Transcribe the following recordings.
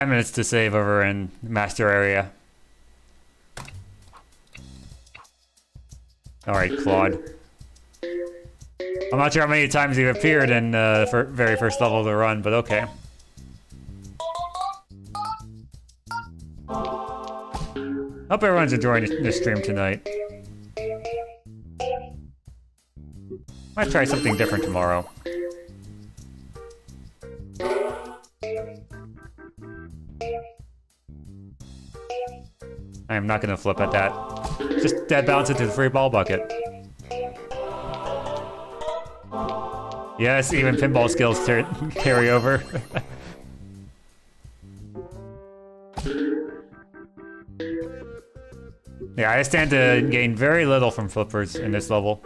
5 minutes to save over in master area. Alright, Claude. I'm not sure how many times you've appeared in the very first level of the run, but okay. Hope everyone's enjoying this stream tonight. Might try something different tomorrow. I am not gonna flip at that. Just dead bounce into the free ball bucket. Yes, even pinball skills carry over. Yeah, I stand to gain very little from flippers in this level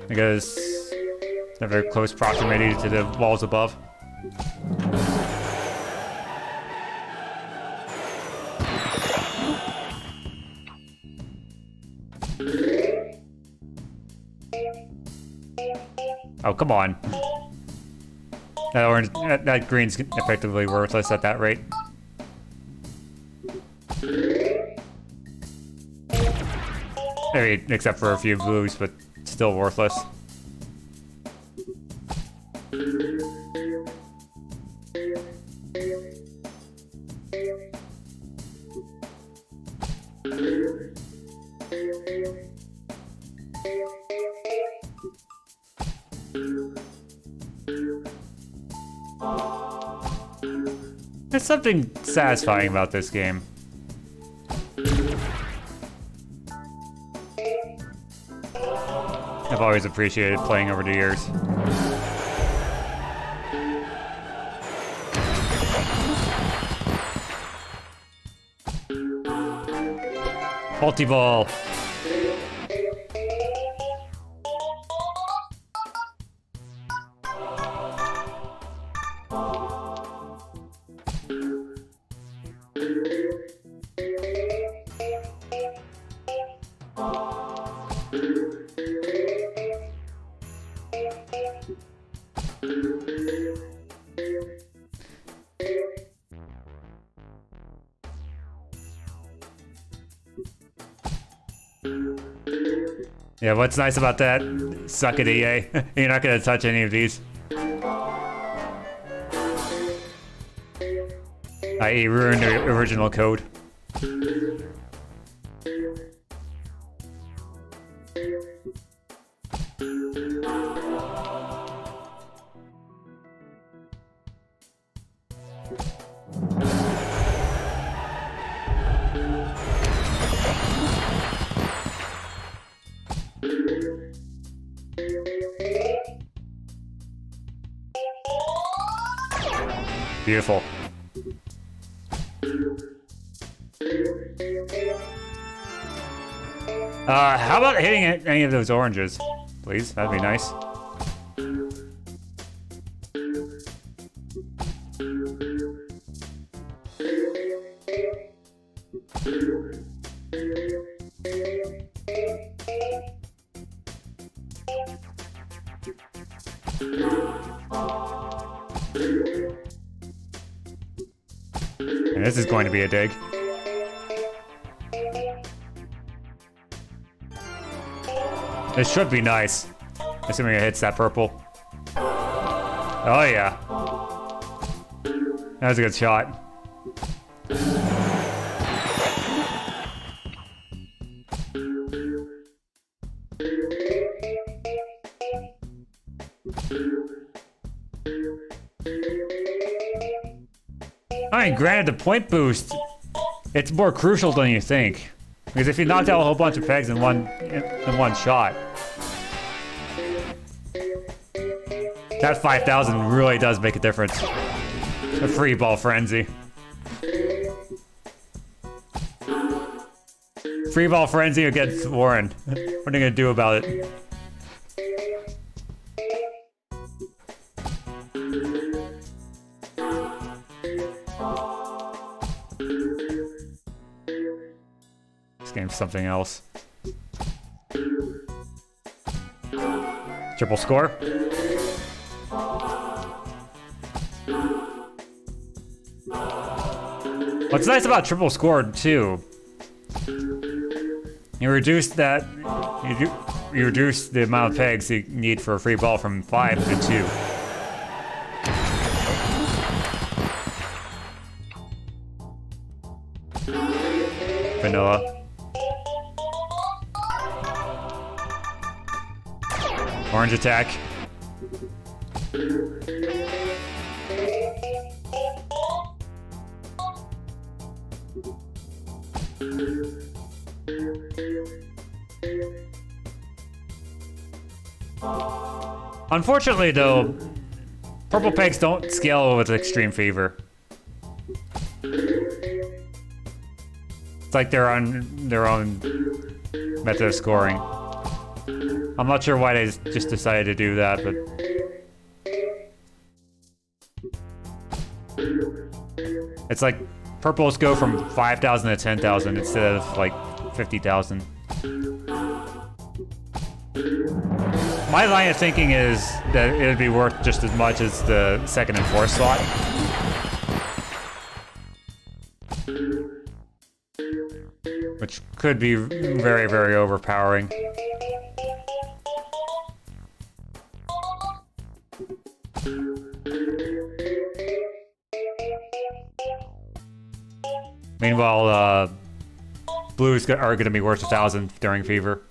because they have very close proximity to the walls above. Oh, come on. That orange, that green's effectively worthless at that rate. Maybe except for a few blues, but still worthless. There's something satisfying about this game. I've always appreciated playing over the years. Multi-ball. Yeah, what's nice about that? Suck it, EA. You're not gonna touch any of these. I.e. ruin the original code. Beautiful. How about hitting any of those oranges, please? That'd be nice. And this is going to be a dig. This should be nice, assuming it hits that purple. Oh yeah. That was a good shot. I mean, granted, the point boost, it's more crucial than you think. Because if you knocked out a whole bunch of pegs in one shot, that 5,000 really does make a difference. A free ball frenzy. Free ball frenzy against Warren. What are you gonna do about it? Game's something else. Triple score. What's nice about triple scored too, you reduce that, you reduce the amount of pegs you need for a free ball from 5 to 2. Vanilla. Orange attack. Unfortunately though, purple pegs don't scale with extreme fever. It's like they're on their own method of scoring. I'm not sure why they just decided to do that, but it's like purples go from 5,000 to 10,000 instead of like 50,000. My line of thinking is that it would be worth just as much as the second and fourth slot. Which could be very, very overpowering. Meanwhile, blues are going to be worth 1,000 during fever.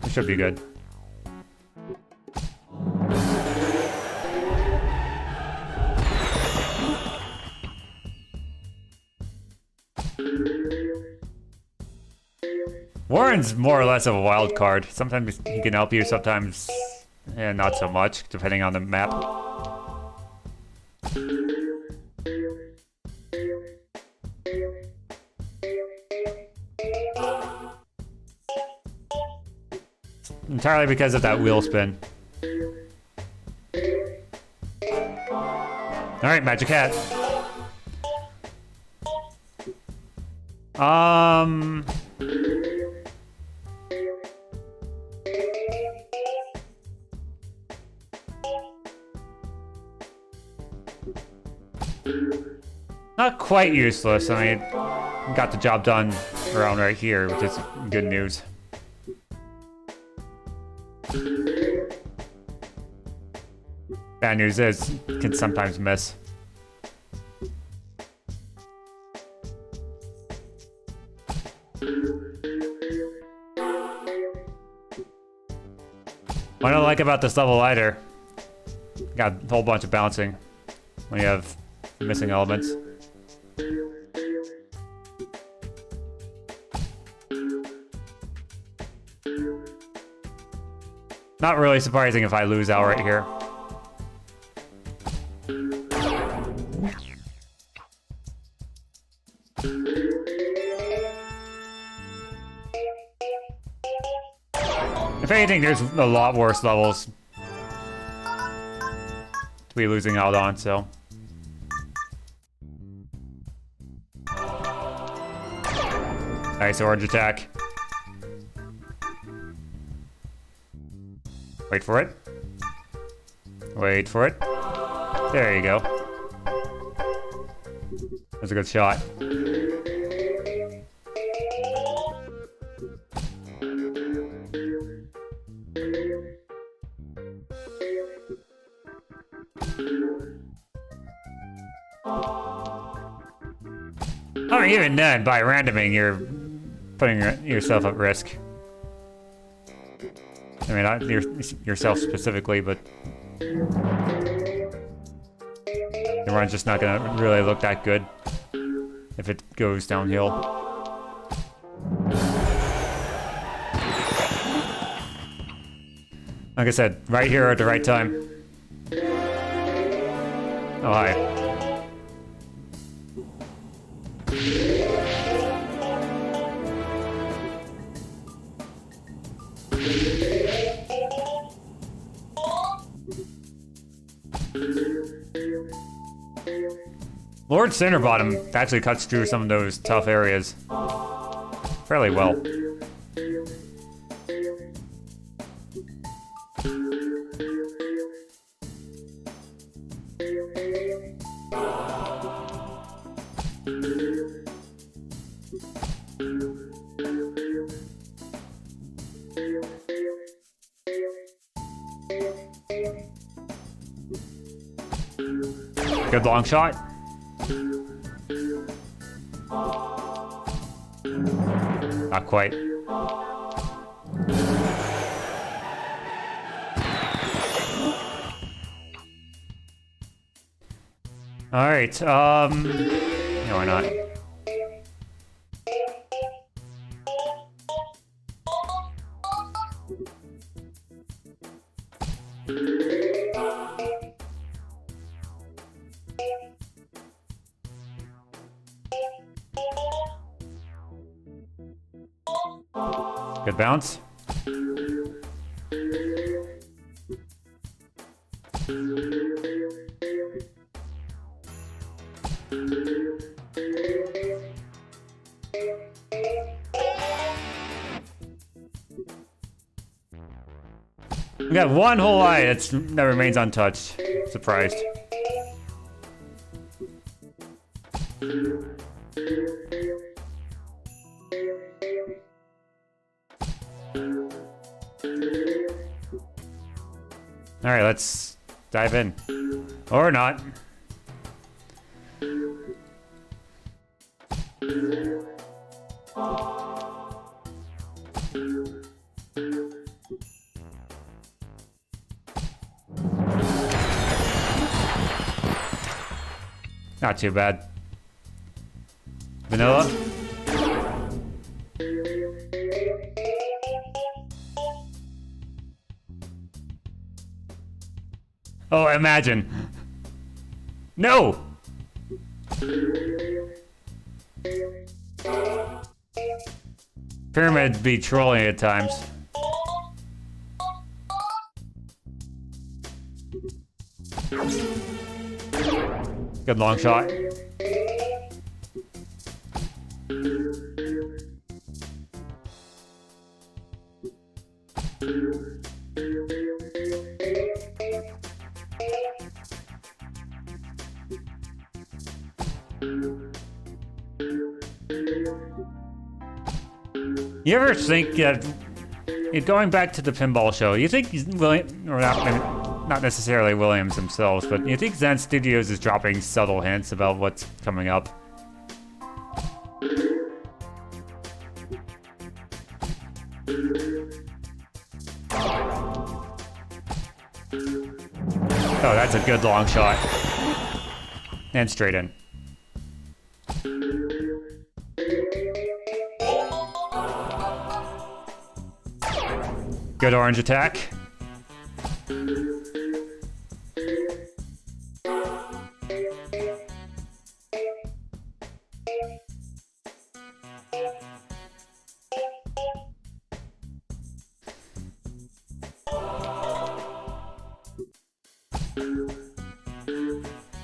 It should be good. Warren's more or less of a wild card. Sometimes he can help you, sometimes not so much, depending on the map. Entirely because of that wheel spin. Alright, Magic Hat. Not quite useless. I mean, got the job done around right here, which is good news. Bad news is, can sometimes miss. What I don't like about this level either, got a whole bunch of bouncing when you have missing elements. Not really surprising if I lose out right here. If anything, there's a lot worse levels to be losing out on, so. Nice orange attack. Wait for it. Wait for it. There you go. That's a good shot. Oh, even then, by randoming, you're putting yourself at risk. I mean, not yourself specifically, but the run's just not gonna really look that good if it goes downhill. Like I said, right here at the right time. Oh, hi. Lord Cinderbottom actually cuts through some of those tough areas fairly well. Good long shot. Not quite. All right. No, why not? Good bounce. We got one whole eye that remains untouched. Surprised. All right, let's dive in. Or not. Not too bad. Vanilla. Oh, imagine. No! Pyramid be trolling at times. Good long shot. You ever think that, going back to the pinball show, you think William, or not necessarily Williams themselves, but you think Zen Studios is dropping subtle hints about what's coming up? Oh, that's a good long shot. And straight in. Good orange attack.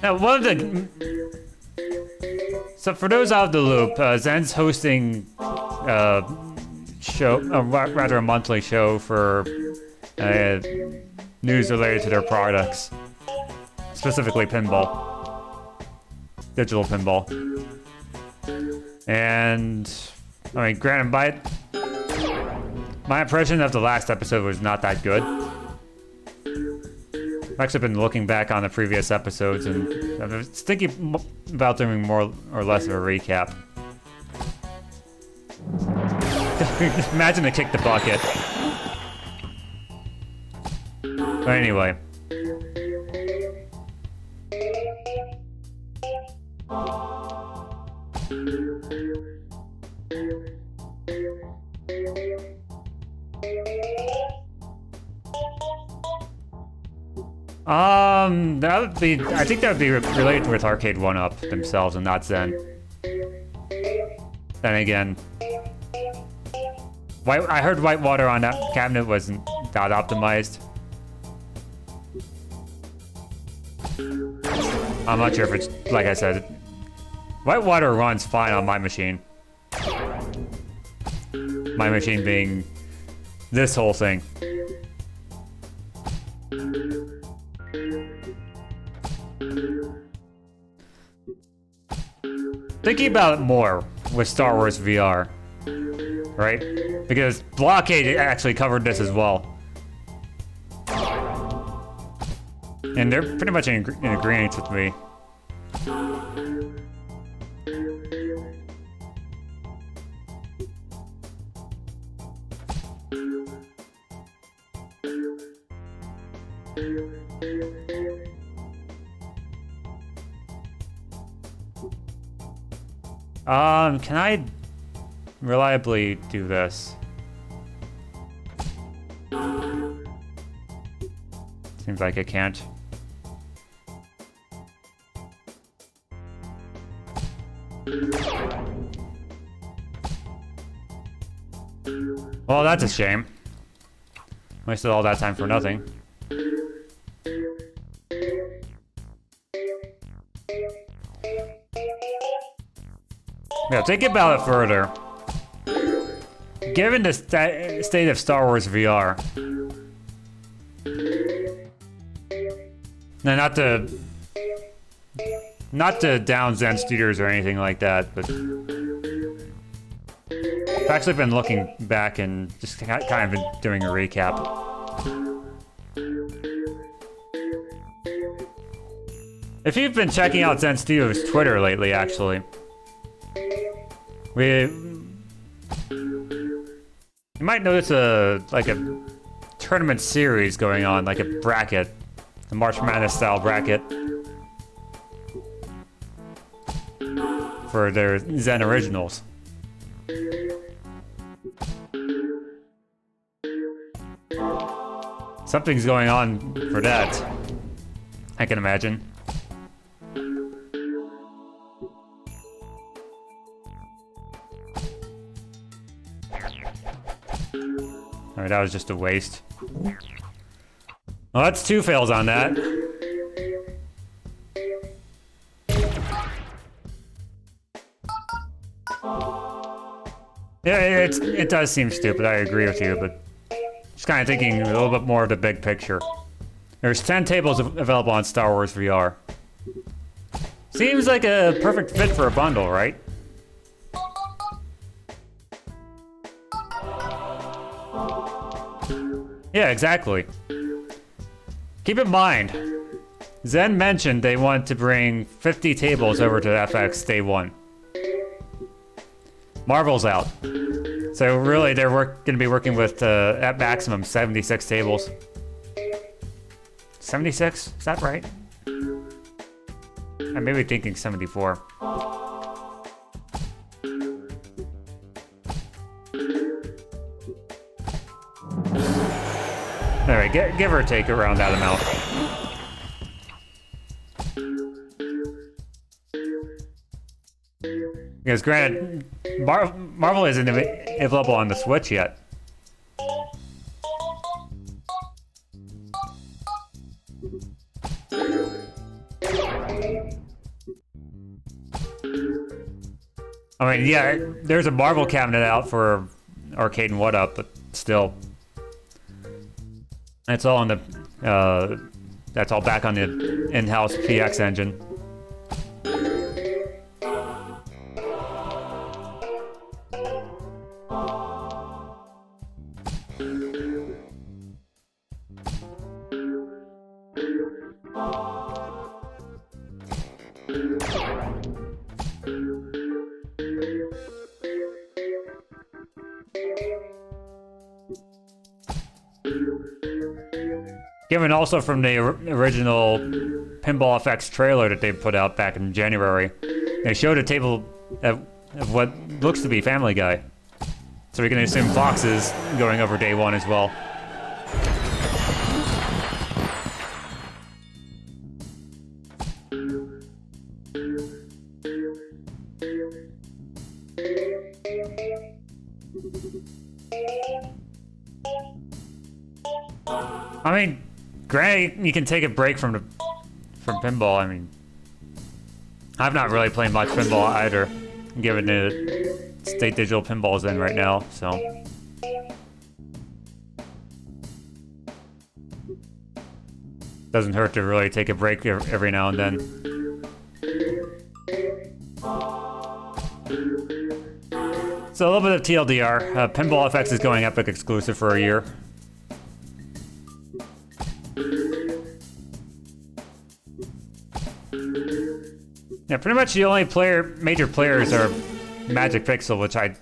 Now, so for those out of the loop, Zen's hosting rather a monthly show for news related to their products, specifically pinball, digital pinball. And I mean, granted, my impression of the last episode was not that good. I've actually been looking back on the previous episodes and I was thinking about doing more or less of a recap. Imagine they kicked the bucket. But anyway. That would be, I think that would be related with Arcade 1-Up themselves and not Zen. Then again, I heard Whitewater on that cabinet wasn't that optimized. I'm not sure if it's, like I said, Whitewater runs fine on my machine. My machine being this whole thing. Thinking about it more with Star Wars VR, right? Because Blockade actually covered this as well. And they're pretty much in agreement with me. Can I reliably do this? Seems like I can't. Well, that's a shame. Wasted all that time for nothing. Yeah, think about it further. Given the state of Star Wars VR, now not to down Zen Studios or anything like that, but I've actually been looking back and just kind of been doing a recap. If you've been checking out Zen Studios' Twitter lately, actually, you might notice a tournament series going on, like a bracket, the March Madness style bracket for their Zen originals. Something's going on for that, I can imagine. Alright, that was just a waste. Well, that's 2 fails on that. Yeah, it does seem stupid, I agree with you, but just kind of thinking a little bit more of the big picture. There's 10 tables available on Star Wars VR. Seems like a perfect fit for a bundle, right? Yeah, exactly. Keep in mind, Zen mentioned they want to bring 50 tables over to FX day 1. Marvel's out. So really, they're going to be working with, at maximum, 76 tables. 76? Is that right? I may be thinking 74. Alright, give or take around that amount. Because granted, Marvel isn't available on the Switch yet. I mean, yeah, there's a Marvel cabinet out for Arcade and What Up, but still. It's all on the, that's all back on the in-house PX engine. Given also from the original Pinball FX trailer that they put out back in January, they showed a table of what looks to be Family Guy. So we can assume Fox is going over day 1 as well. I mean, granted, you can take a break from from pinball, I mean, I've not really played much pinball either, given the state digital pinball's in right now, so. Doesn't hurt to really take a break every now and then. So a little bit of TLDR. Pinball FX is going Epic exclusive for a year. Yeah, pretty much the only major players are Magic Pixel, which I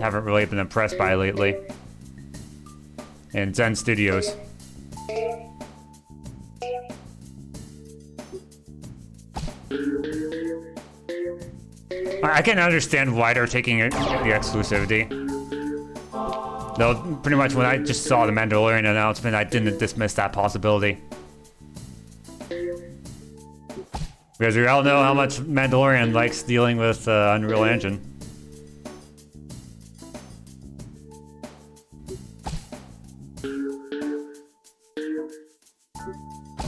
haven't really been impressed by lately, and Zen Studios. I can understand why they're taking the exclusivity. Though, pretty much when I just saw the Mandalorian announcement, I didn't dismiss that possibility. Because we all know how much Mandalorian likes dealing with Unreal Engine.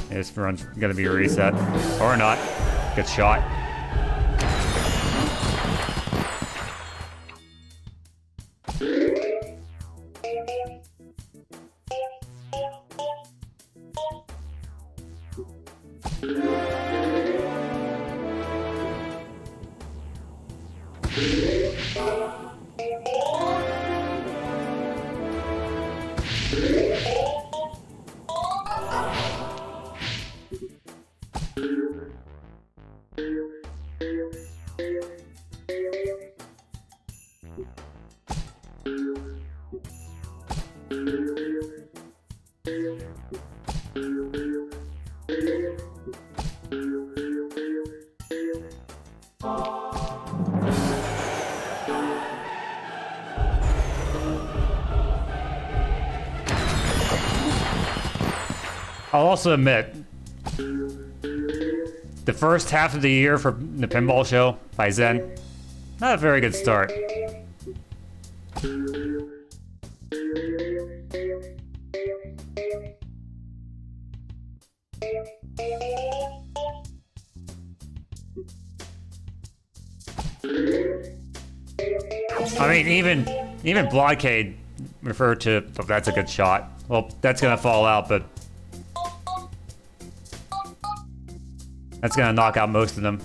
This run's gonna be a reset. Or not. Good shot. I'll also admit, the first half of the year for the pinball show by Zen, not a very good start. I mean, even Blockade referred to, oh, that's a good shot. Well, that's gonna fall out, but that's gonna knock out most of them.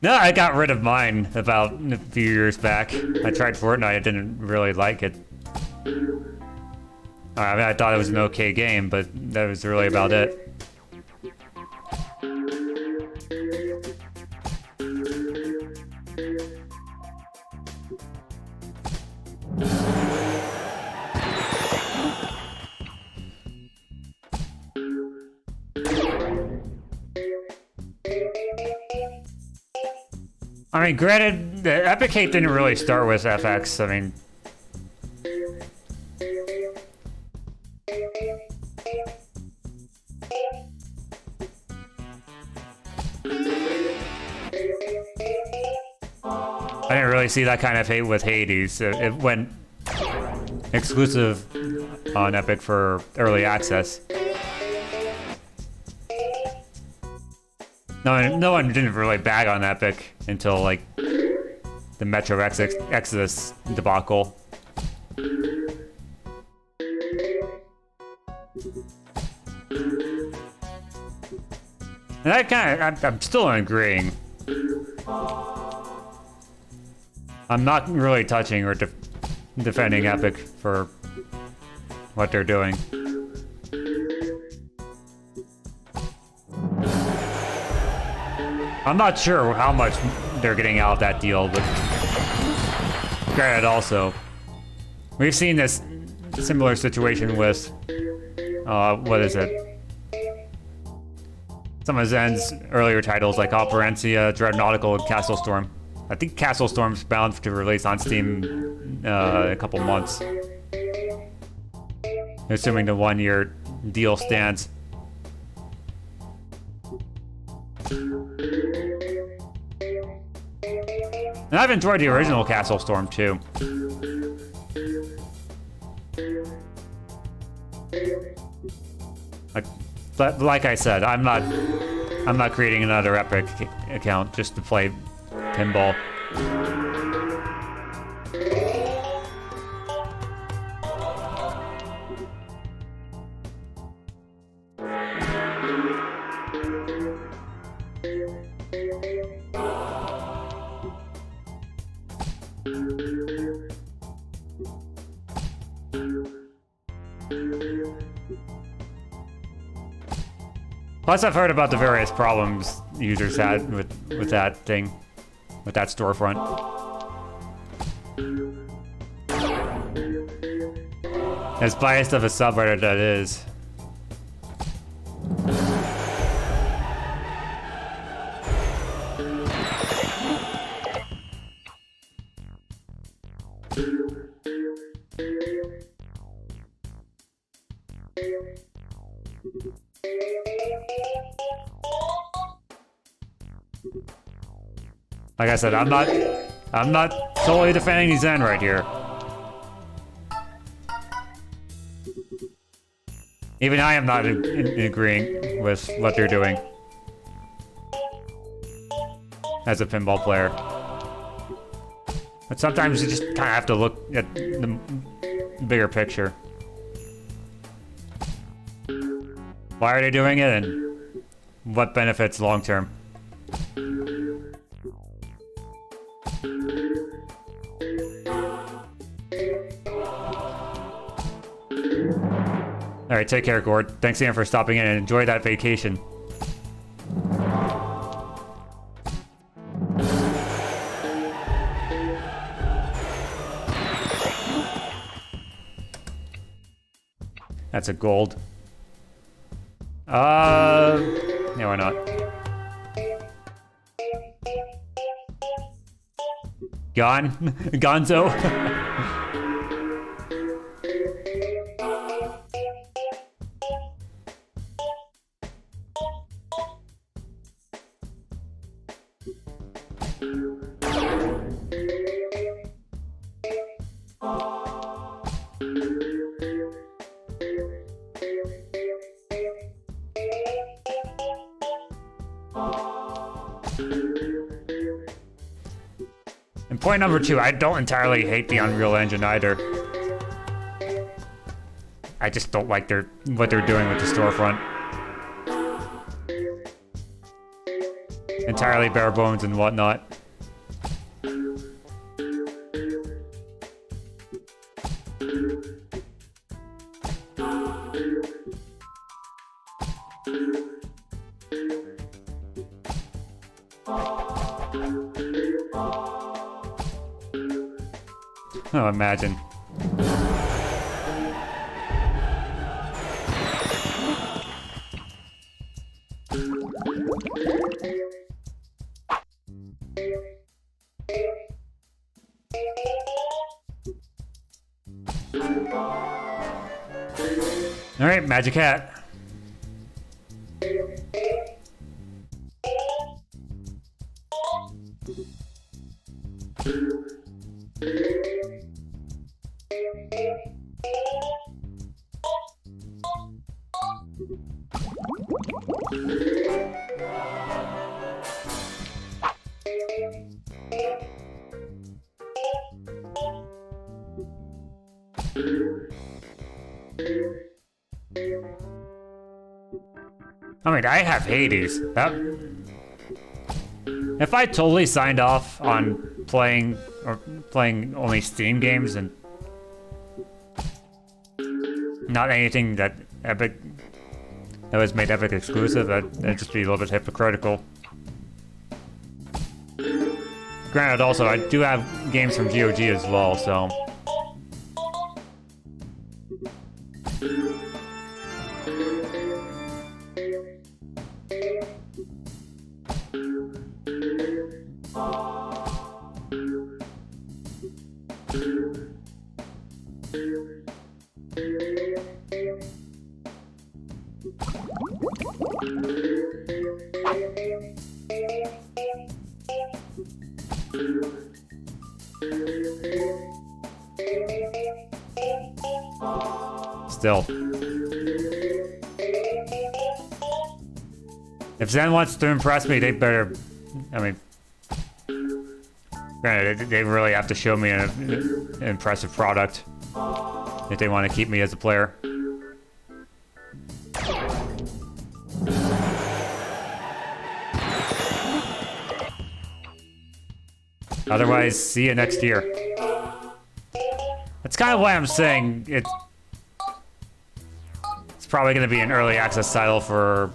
No, I got rid of mine about a few years back. I tried Fortnite, I didn't really like it. I mean, I thought it was an okay game, but that was really about it. I mean, granted, the Epic Hate didn't really start with FX. I mean, I didn't really see that kind of hate with Hades. It went exclusive on Epic for early access. No one didn't really bag on Epic until like the Metro Exodus debacle. And that kind of, I'm still agreeing. I'm not really touching or defending Epic for what they're doing. I'm not sure how much they're getting out of that deal, but granted also, we've seen this similar situation with, what is it? Some of Zen's earlier titles like Operencia, Dreadnautical, and Castle Storm. I think Castle Storm's bound to release on Steam a couple months. Assuming the 1-year deal stands. And I've enjoyed the original Castle Storm too. Like I said, I'm not creating another Epic account just to play pinball. Plus, I've heard about the various problems users had with that thing, with that storefront. As biased of a subreddit that is. Like I said, I'm not solely defending Zen right here. Even I am not in agreeing with what they're doing as a pinball player. But sometimes you just kind of have to look at the bigger picture. Why are they doing it, and what benefits long term? All right, take care, Gord. Thanks again for stopping in, and enjoy that vacation. That's a gold. Yeah, why not? Gone? Gonzo? And point number 2, I don't entirely hate the Unreal Engine either. I just don't like what they're doing with the storefront. Entirely bare bones and whatnot. Oh, imagine. All right, Magic Hat. I mean, I have Hades. If I totally signed off on playing only Steam games and not anything that was made Epic exclusive, that'd just be a little bit hypocritical. Granted, also, I do have games from GOG as well, so. still. If Zen wants to impress me, they better... I mean... Granted, they really have to show me an impressive product if they want to keep me as a player. Otherwise, see you next year. That's kind of why I'm saying it's probably going to be an early access title for,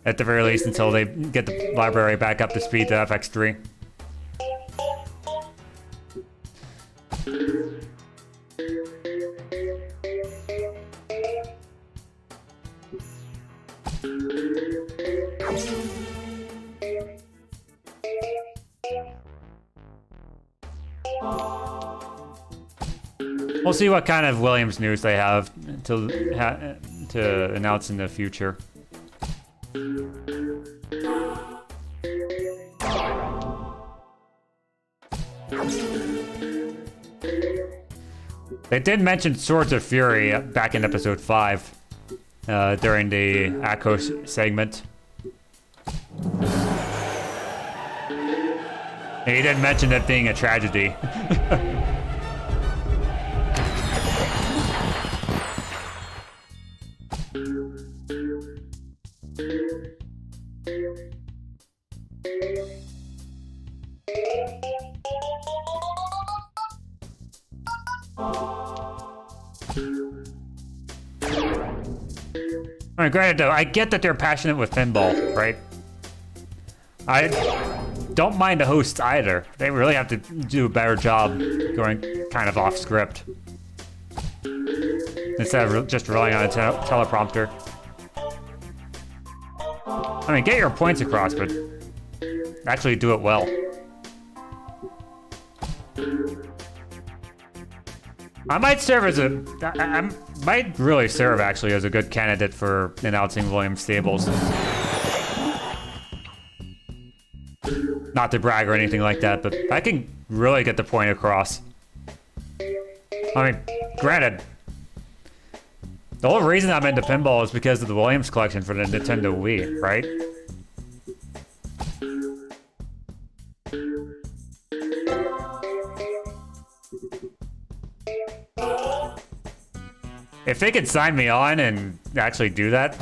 at the very least, until they get the library back up to speed to FX3. We'll see what kind of Williams news they have to announce in the future. They did mention Swords of Fury back in episode 5 during the Akos segment. And he didn't mention it being a tragedy. I mean, granted though, I get that they're passionate with pinball, right? I don't mind the hosts either. They really have to do a better job going kind of off script instead of just relying on a teleprompter. I mean, get your points across, but actually do it well. I might serve as I might really serve actually as a good candidate for announcing Williams stables. Not to brag or anything like that, but I can really get the point across. I mean, granted, the whole reason I'm into pinball is because of the Williams collection for the Nintendo Wii, right? If they could sign me on and actually do that,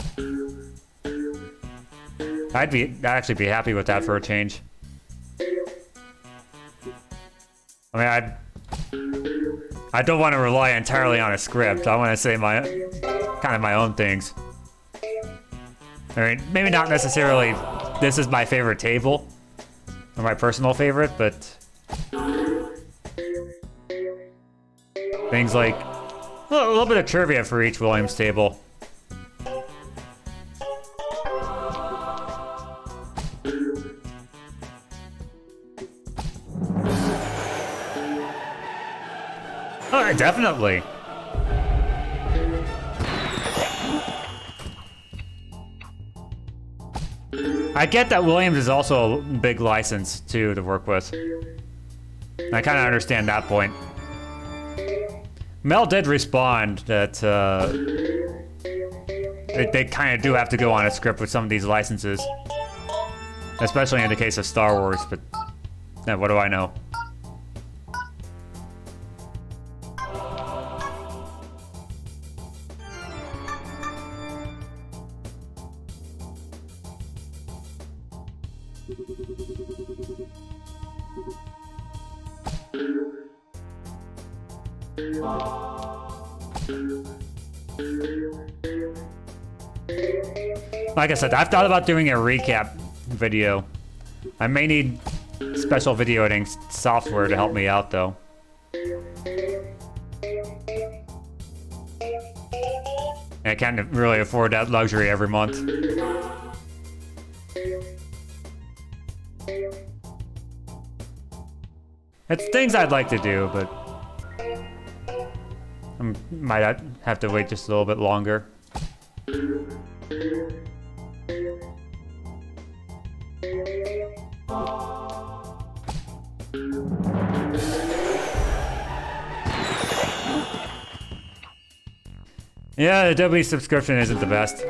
I'd actually be happy with that for a change. I mean, I don't want to rely entirely on a script. I want to say kind of my own things. I mean, maybe not necessarily this is my favorite table or my personal favorite, but things like a little bit of trivia for each Williams table. Oh, definitely. I get that Williams is also a big license too to work with. I kind of understand that point. Mel did respond that they kind of do have to go on a script with some of these licenses, especially in the case of Star Wars, but what do I know? Like I said, I've thought about doing a recap video. I may need special video editing software to help me out, though. I can't really afford that luxury every month. It's things I'd like to do, but I might have to wait just a little bit longer. Yeah, the Adobe subscription isn't the best.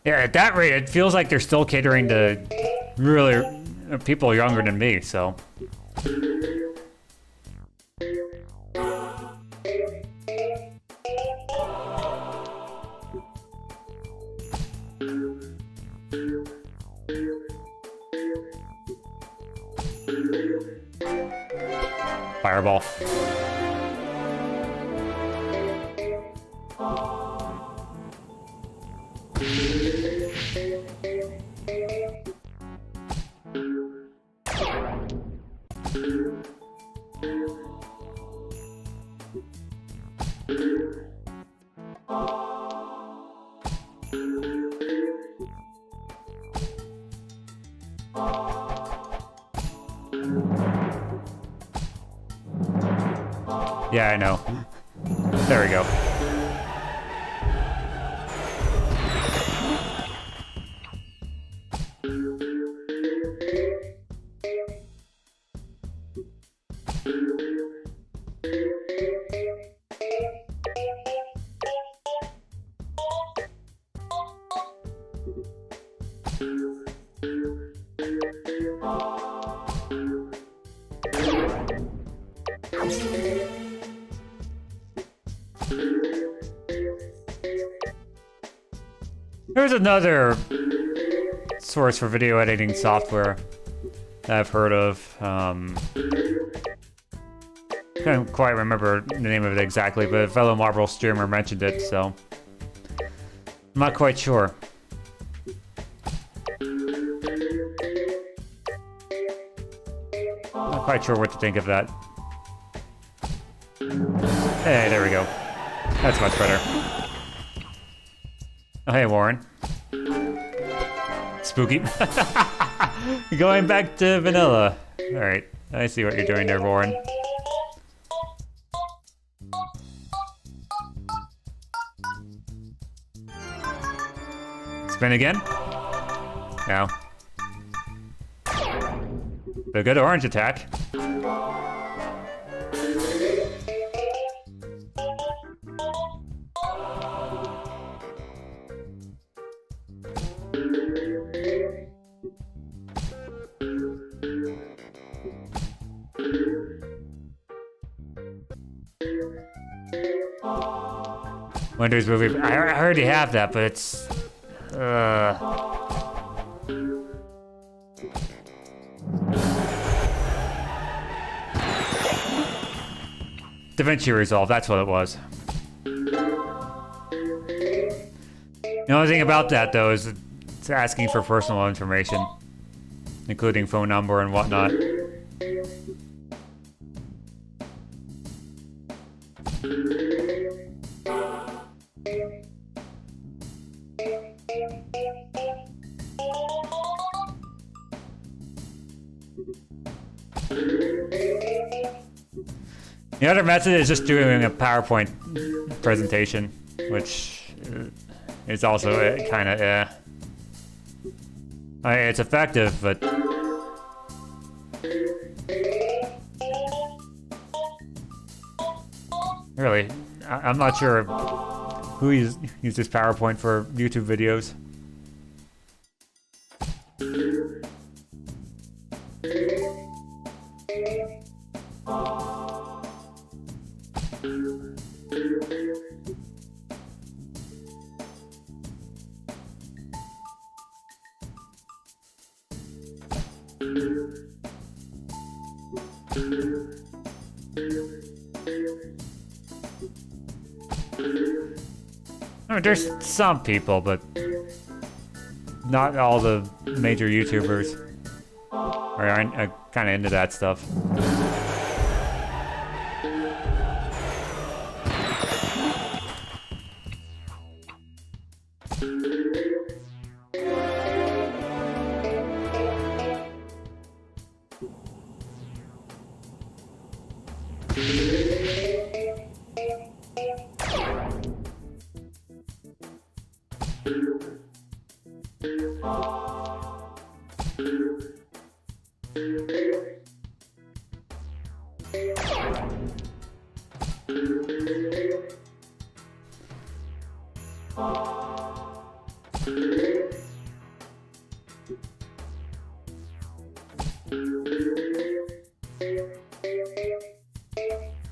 Yeah, at that rate, it feels like they're still catering to really people younger than me, so. Fireball. Yeah, I know. There we go. There's another source for video editing software that I've heard of. Can't quite remember the name of it exactly, but a fellow Marvel streamer mentioned it, so I'm not quite sure. Not quite sure what to think of that. Hey, there we go. That's much better. Oh, hey, Warren. Spooky. Going back to vanilla. Alright, I see what you're doing there, Warren. Spin again? No. The good orange attack. Windows movie. I already have that, but it's. DaVinci Resolve, that's what it was. The only thing about that, though, is it's asking for personal information, including phone number and whatnot. The other method is just doing a PowerPoint presentation, which is also kind of it's effective, but really, I'm not sure who uses PowerPoint for YouTube videos. I mean, there's some people, but not all the major YouTubers are kind of into that stuff.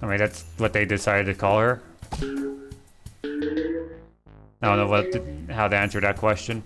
I mean, that's what they decided to call her. I don't know how to answer that question.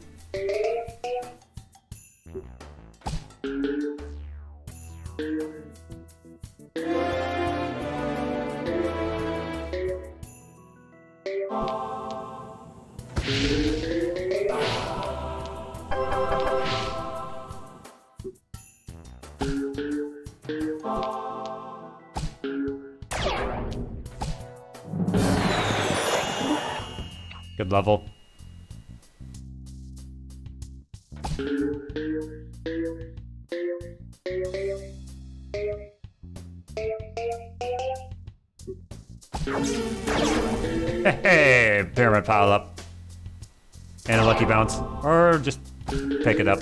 Good level. Hey, pyramid pile up. And a lucky bounce. Or just pick it up.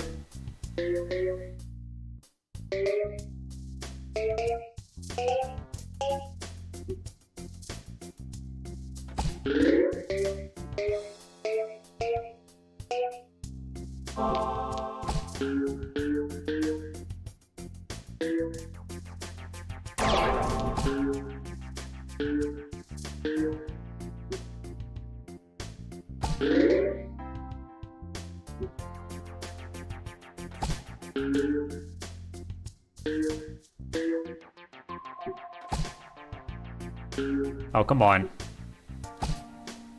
Oh, come on.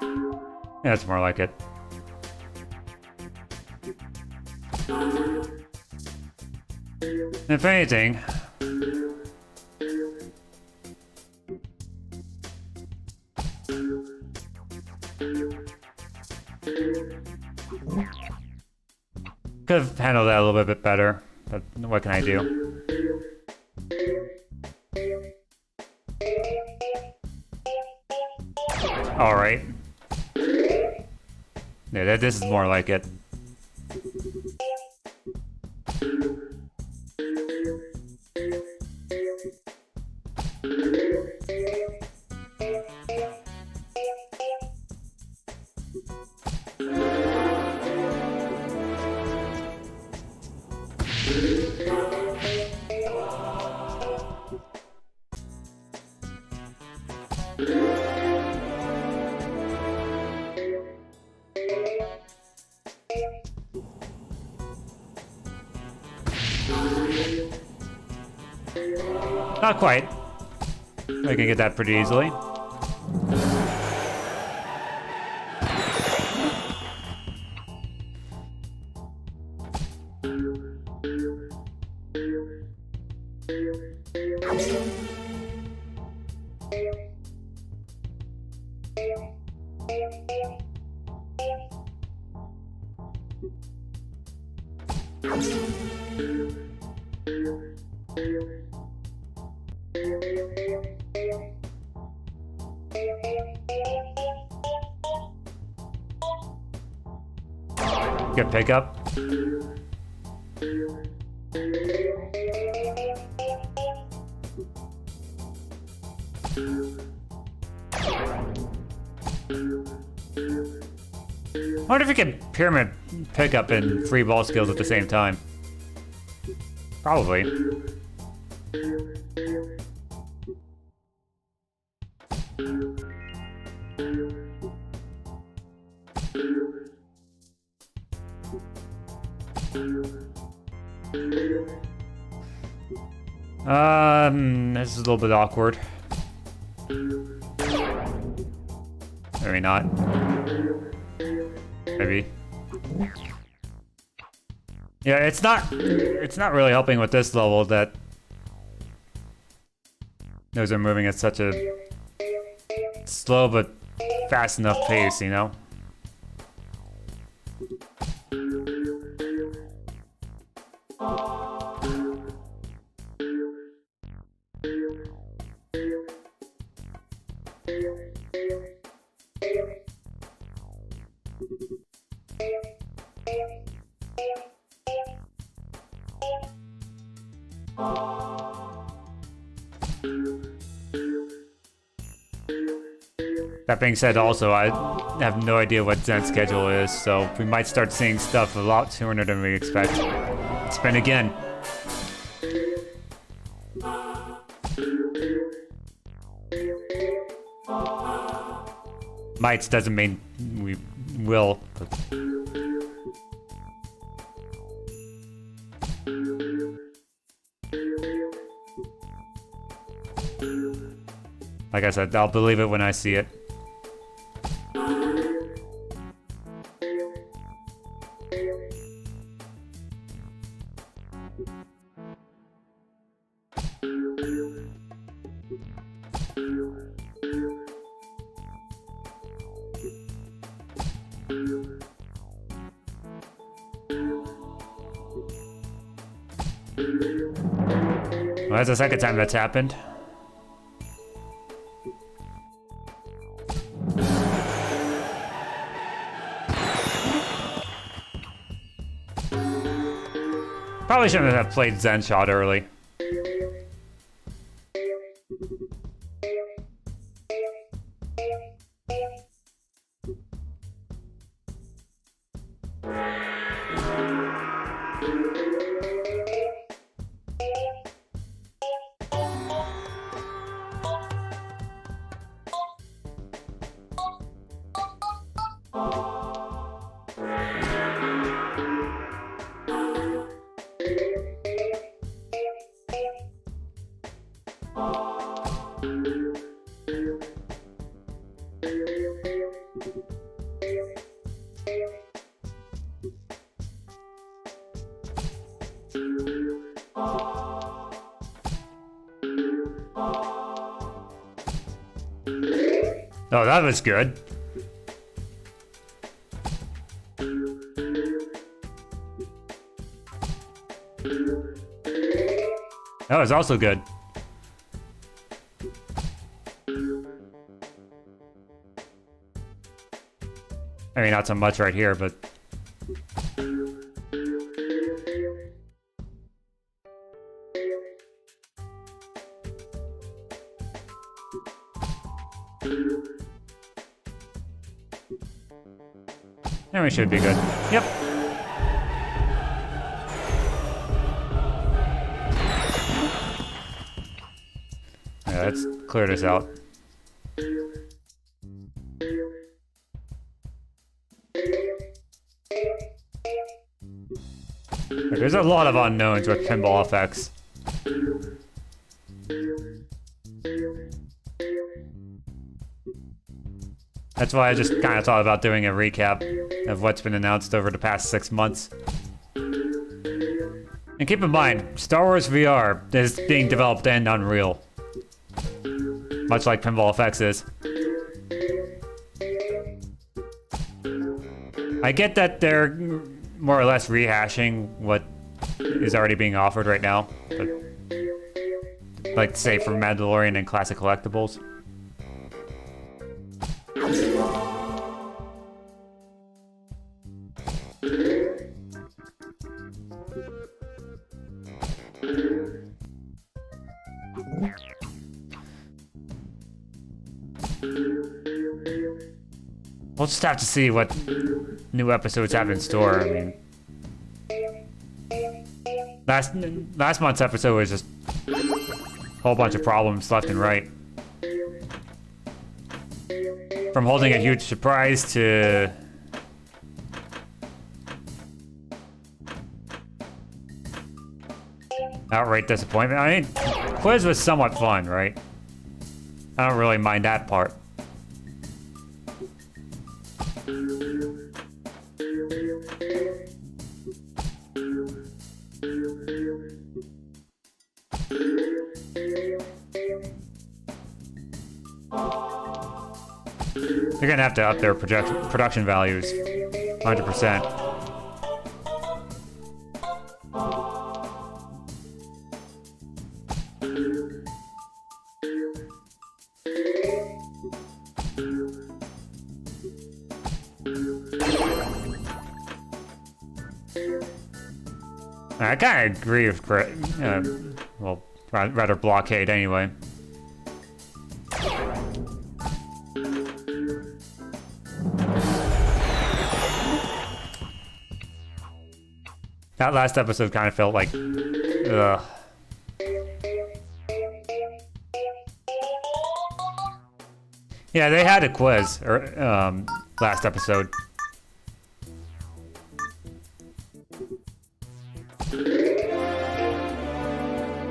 Yeah, that's more like it. If anything... could have handled that a little bit better, but what can I do? Alright. Yeah, this is more like it. Not quite. I can get that pretty easily. Good pickup. I wonder if you can pyramid pickup and free ball skills at the same time. Probably. This is a little bit awkward. Maybe not. Maybe. Yeah, it's not really helping with this level that those are moving at such a slow but fast enough pace, you know? That being said, also, I have no idea what Zen's schedule is, so we might start seeing stuff a lot sooner than we expect. Spin again. Mites doesn't mean we will. Like I said, I'll believe it when I see it. Well, that's the second time that's happened. Probably shouldn't have played Zen Shot early. Oh, that was good. That was also good. I mean, not so much right here, but... And we should be good. Yep. Yeah, let's clear this out. There's a lot of unknowns with pinball effects. That's why I just kind of thought about doing a recap of what's been announced over the past 6 months. And keep in mind, Star Wars VR is being developed in Unreal. Much like Pinball FX is. I get that they're more or less rehashing what is already being offered right now, but like say for Mandalorian and Classic Collectibles. We'll just have to see what new episodes have in store. I mean, last month's episode was just a whole bunch of problems left and right. From holding a huge surprise to outright disappointment. I mean, quiz was somewhat fun, right? I don't really mind that part. They're gonna have to up their production values 100%. I kind of agree with well, rather Blockade anyway. That last episode kind of felt like, ugh. Yeah, they had a quiz last episode.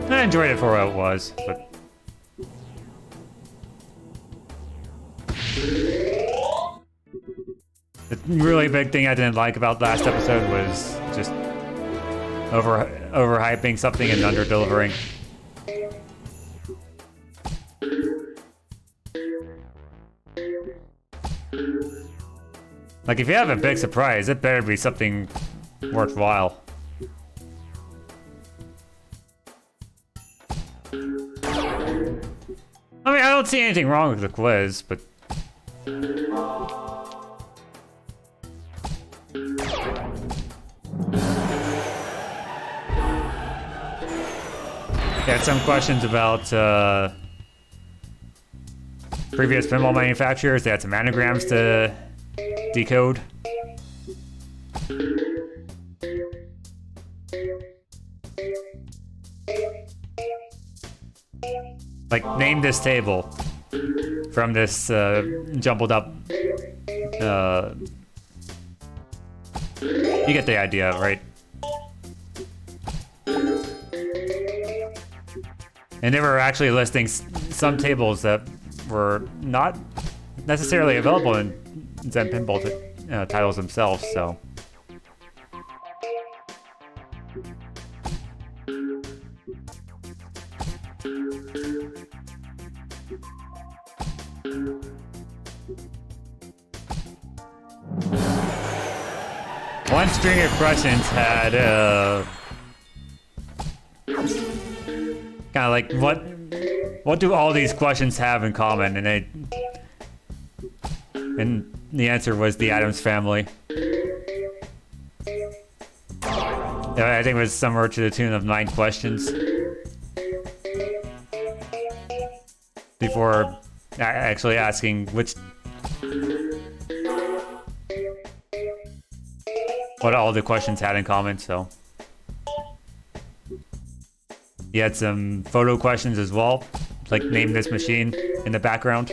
I enjoyed it for what it was, but the really big thing I didn't like about last episode was just overhyping something and under-delivering. Like, if you have a big surprise, it better be something worthwhile. I mean, I don't see anything wrong with the quiz, but... They had some questions about previous pinball manufacturers. They had some anagrams to decode. Like, name this table from this jumbled up. You get the idea, right? And they were actually listing some tables that were not necessarily available in Zen Pinball titles themselves, so. One string of questions had kind of like, what do all these questions have in common? And the answer was the Addams Family. I think it was somewhere to the tune of 9 questions before actually asking what all the questions had in common. So he had some photo questions as well, like name this machine in the background.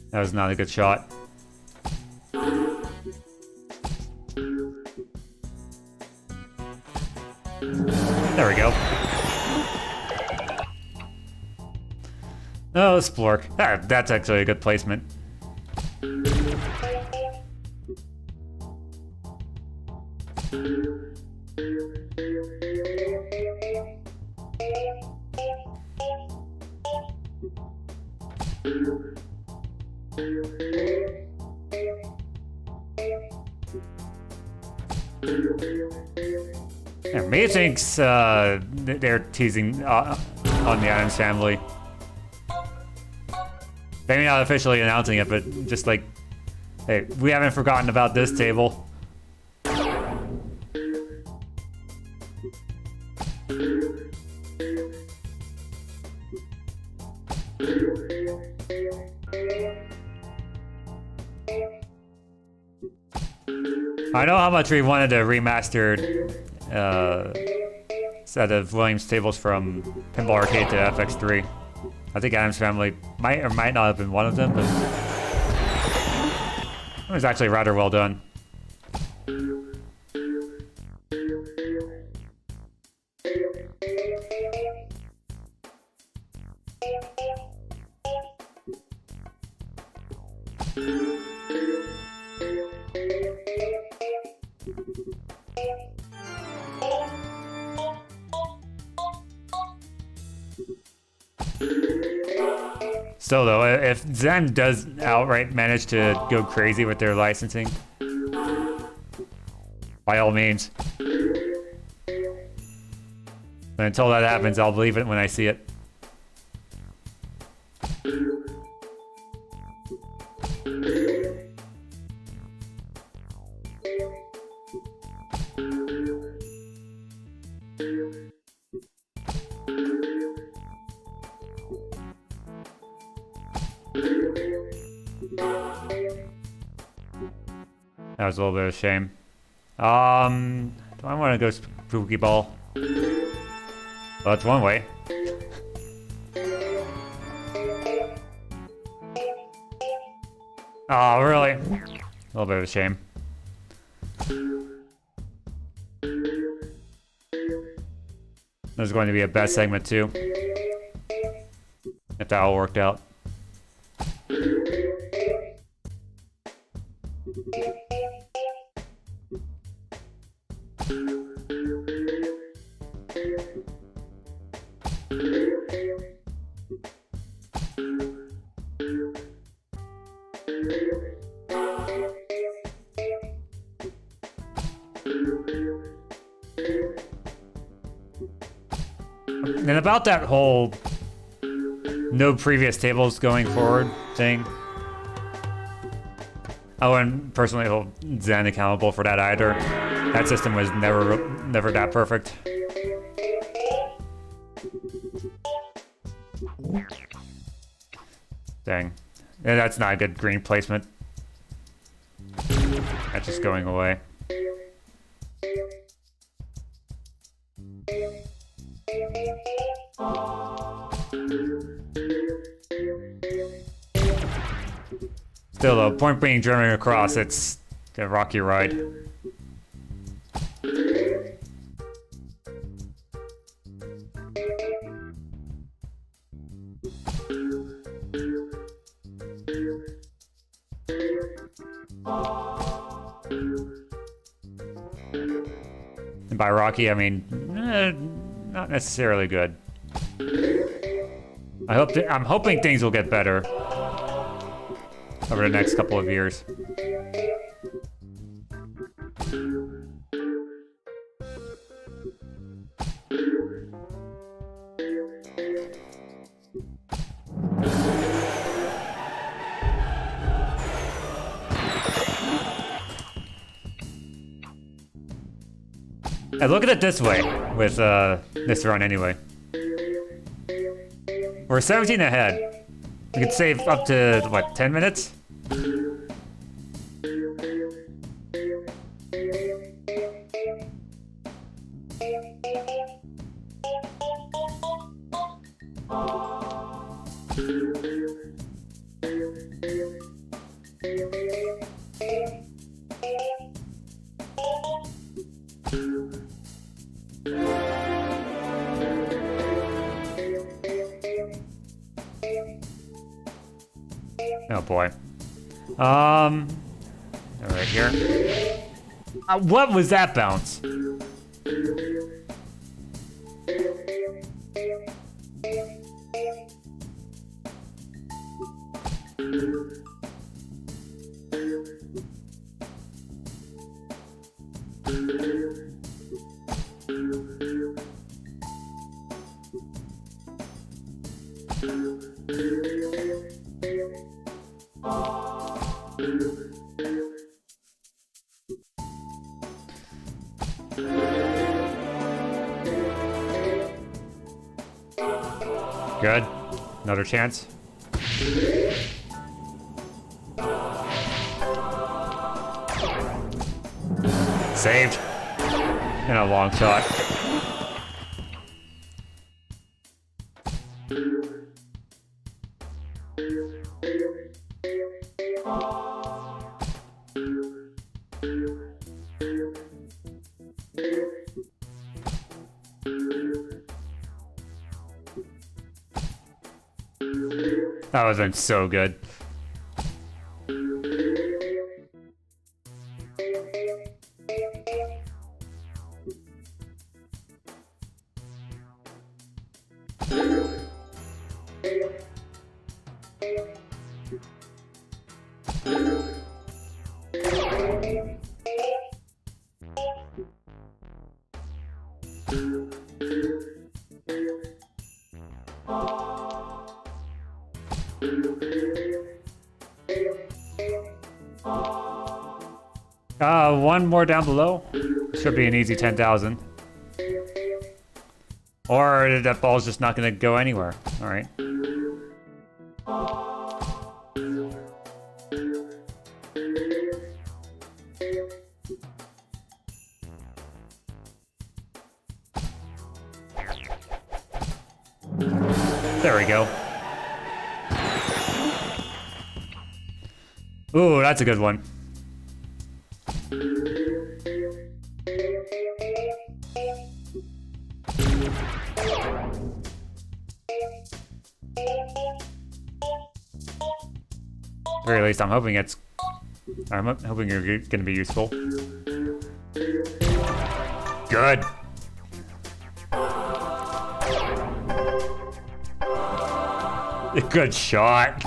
That was not a good shot. There we go. Oh, Splork. That's actually a good placement. Yeah, me thinks they're teasing on the Addams Family. Maybe not officially announcing it, but just like, hey, we haven't forgotten about this table. I know how much we wanted a remastered set of Williams tables from Pinball Arcade to FX3. I think Addams Family might or might not have been one of them, but it was actually rather well done. Still though, if Zen does outright manage to go crazy with their licensing, by all means. But until that happens, I'll believe it when I see it. That was a little bit of a shame. Do I want to go spooky ball? Well, that's one way. Oh, really? A little bit of a shame. There's going to be a best segment too. If that all worked out. And about that whole no previous tables going forward thing, I wouldn't personally hold Zen accountable for that either. That system was never that perfect. Dang. Yeah, that's not a good green placement. That's just going away. Still though, point being driven across, it's a rocky ride. And by rocky, I mean, not necessarily good. I'm hoping things will get better over the next couple of years. And look at it this way with this run anyway. We're 17 ahead. We could save up to, what, 10 minutes? Oh boy. Right here. What was that bounce? Good. Another chance. Saved. And a long shot. That would have been so good. One more down below. Should be an easy 10,000. Or that ball's just not going to go anywhere. All right. There we go. Ooh, that's a good one. At the very least, I'm hoping you're gonna be useful. Good. Good shot.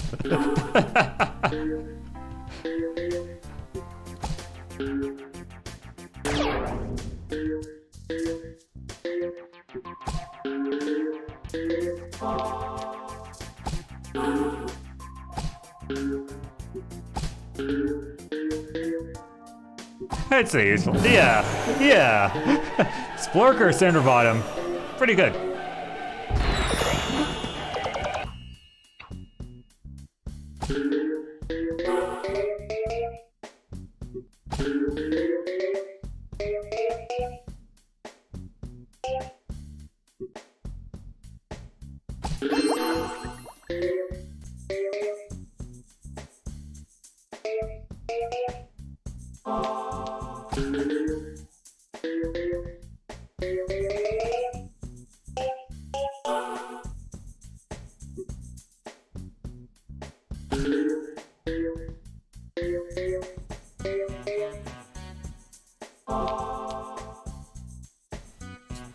I'd say useful. Yeah, yeah. Splorker center bottom. Pretty good.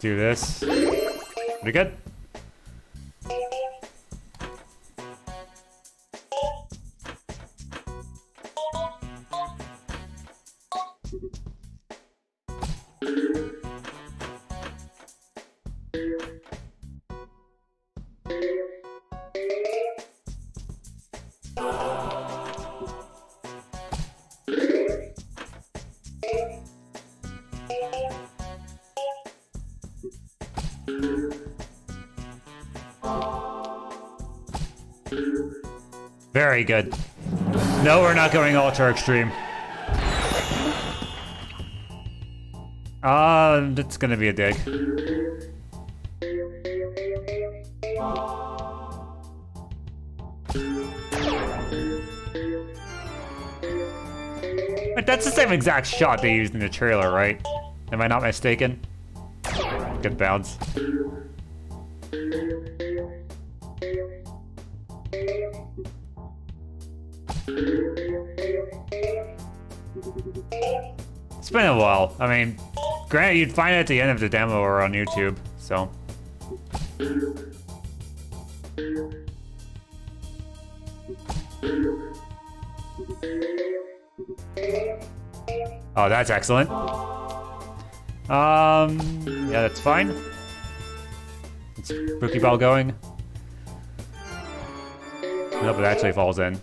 Do this. Pretty good. Very good. No, we're not going ultra extreme. It's gonna be a dig. But that's the same exact shot they used in the trailer, right? Am I not mistaken? Good bounce. It's been a while. I mean, granted, you'd find it at the end of the demo or on YouTube, so. Oh, that's excellent. Yeah, that's fine. It's Spooky Ball going. Nope, it actually falls in.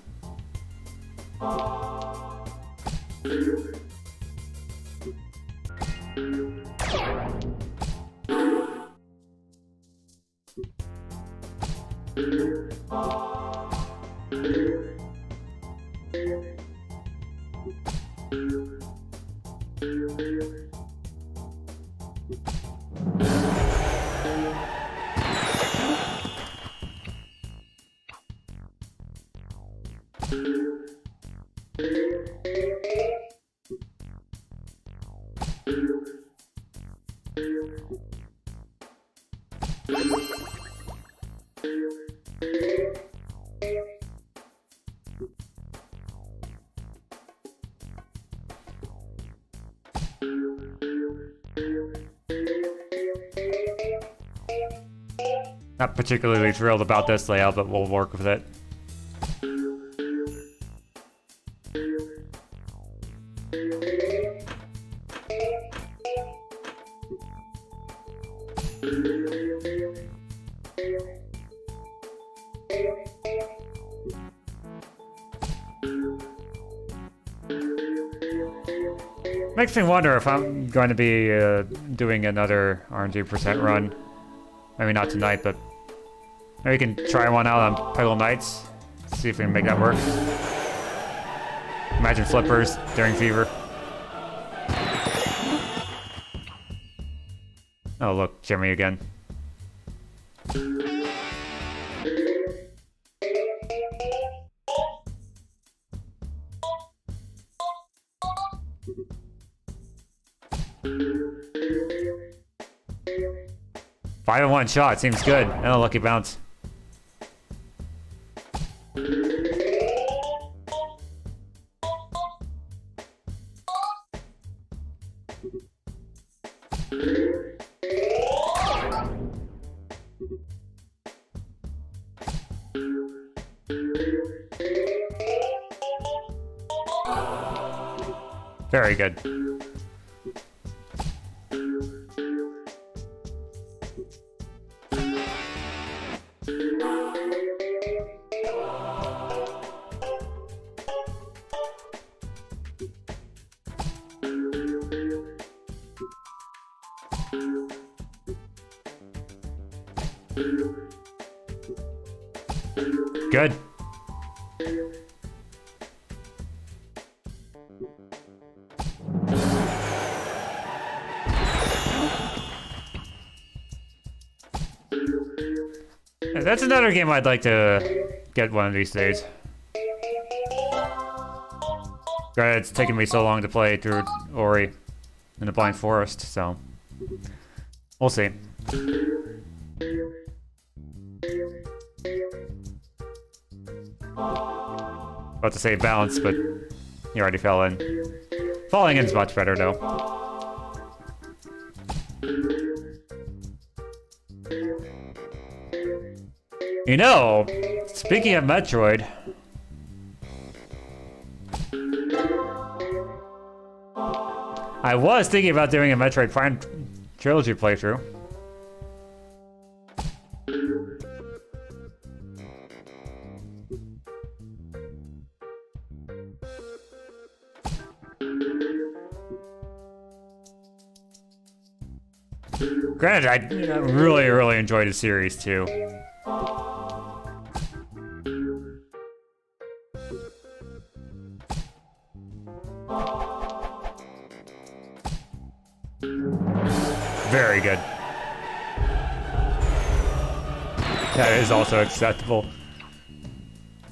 Not particularly thrilled about this layout, but we'll work with it. Makes me wonder if I'm going to be doing another RNG percent run. Maybe not tonight, but maybe we can try one out on Peggle nights. See if we can make that work. Imagine flippers during Fever. Oh look, Jimmy again. Five in one shot seems good. And a lucky bounce. Very good. Good. That's another game I'd like to get one of these days. Granted, it's taken me so long to play through Ori in the Blind Forest, so we'll see. About to say balance, but he already fell in. Falling in's much better, though. You know, speaking of Metroid, I was thinking about doing a Metroid Prime trilogy playthrough. Granted, I really, really enjoyed the series too. Very good. That is also acceptable.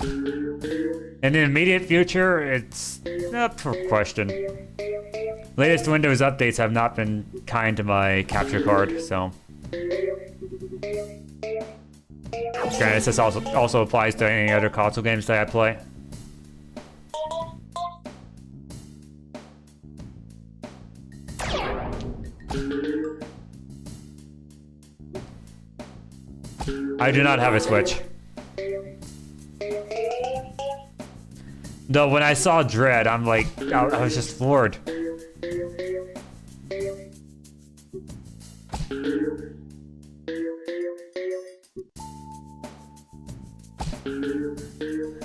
In the immediate future, it's up for question. Latest Windows updates have not been kind to my capture card, so. Granted, this also applies to any other console games that I play. I do not have a Switch. Though when I saw Dread, I'm like, I was just floored.